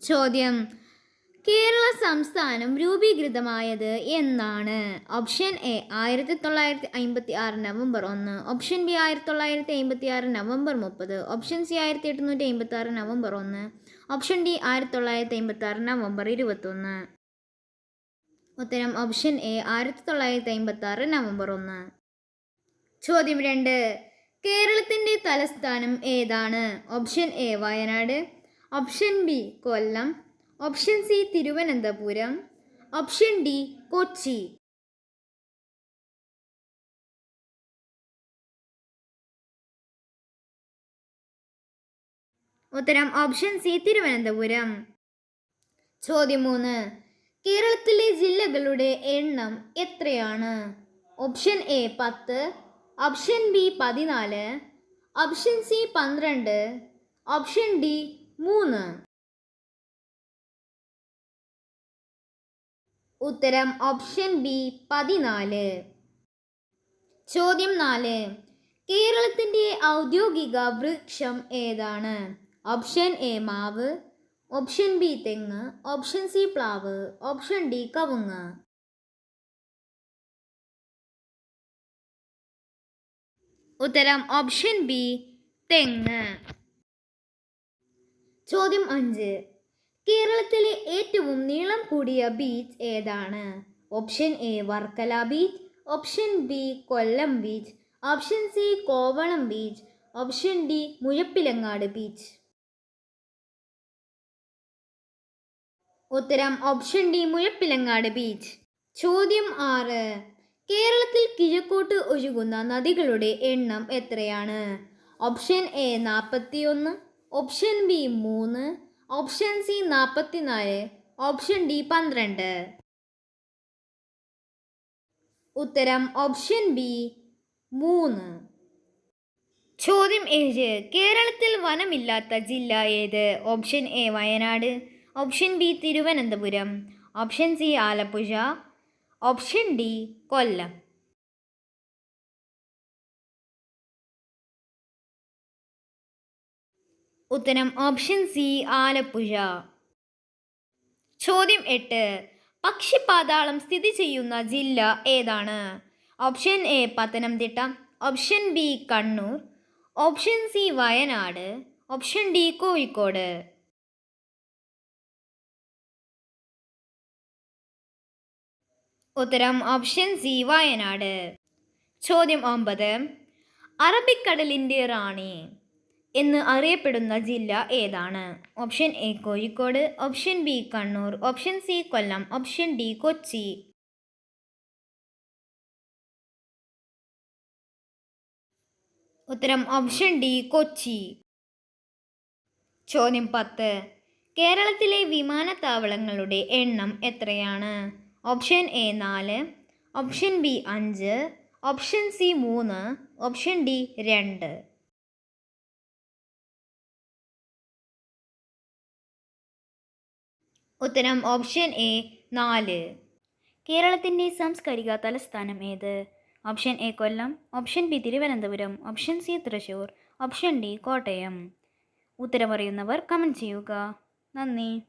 ചോദ്യം: കേരള സംസ്ഥാനം രൂപീകൃതമായത് എന്നാണ്? Option A 1956 November 1, option B 1956 November 30, option C 1856 November 1, option D 1956 November 21. ഉത്തരം ഓപ്ഷൻ എ 1956 നവംബർ 1. ചോദ്യം 2: കേരളത്തിൻ്റെ തലസ്ഥാനം ഏതാണ്? Option A Wayanad, option B Kollam, option C Thiruvananthapuram, option D Kochi. ഉത്തരം ഓപ്ഷൻ സി തിരുവനന്തപുരം. ചോദ്യം 3: കേരളത്തിലെ ജില്ലകളുടെ എണ്ണം എത്രയാണ്? Option A 10, option B 14, option C 12, option D 3. ഉത്തരം ഓപ്ഷൻ ബി 14. ചോദ്യം 4: കേരളത്തിൻ്റെ ഔദ്യോഗിക വൃക്ഷം ഏതാണ്? ഓപ്ഷൻ എ മാവ്, ഓപ്ഷൻ ബി തെങ്ങ്, ഓപ്ഷൻ സി പ്ലാവ്, ഓപ്ഷൻ ഡി കവുങ്ങ്. ഉത്തരം ഓപ്ഷൻ ബി തെങ്ങ്. ചോദ്യം 5: കേരളത്തിലെ ഏറ്റവും നീളം കൂടിയ ബീച്ച് ഏതാണ്? Option A Varkala beach, option B Kollam beach, option C Kovalam beach, option D Muzhappilangad beach. ഉത്തരം ഓപ്ഷൻ ഡി മുഴപ്പിലങ്ങാട് ബീച്ച്. ചോദ്യം 6: കേരളത്തിൽ കിഴക്കോട്ട് ഒഴുകുന്ന നദികളുടെ എണ്ണം എത്രയാണ്? Option A 41, option B 3, option C 44, option D 12. ഉത്തരം ഓപ്ഷൻ ബി 3. ചോദ്യം 7: കേരളത്തിൽ വനമില്ലാത്ത ജില്ല ഏത്? Option A Wayanad, option B Thiruvananthapuram, option C Alappuzha, option D Kollam. ഉത്തരം ഓപ്ഷൻ സി ആലപ്പുഴ. ചോദ്യം 8: പക്ഷിപാതാളം സ്ഥിതി ചെയ്യുന്ന ജില്ല ഏതാണ്? Option A Pathanamthitta, option B Kannur, option C Wayanad, option D Kozhikode. ഉത്തരം ഓപ്ഷൻ സി വയനാട്. ചോദ്യം 9: അറബിക്കടലിൻ്റെ റാണി എന്ന് അറിയപ്പെടുന്ന ജില്ല ഏതാണ്? Option A Kozhikode, option B Kannur, option C Kollam, option D Kochi. ഉത്തരം ഓപ്ഷൻ ഡി കൊച്ചി. ചോദ്യം 10: കേരളത്തിലെ വിമാനത്താവളങ്ങളുടെ എണ്ണം എത്രയാണ്? Option A 4, option B 5, option C 3, option D 2. ഉത്തരം ഓപ്ഷൻ എ 4. കേരളത്തിൻ്റെ സാംസ്കാരിക തലസ്ഥാനം ഏത്? Option A Kollam, option B Thiruvananthapuram, option C Thrissur, option D Kottayam. ഉത്തരമറിയുന്നവർ കമൻറ്റ് ചെയ്യുക. നന്ദി.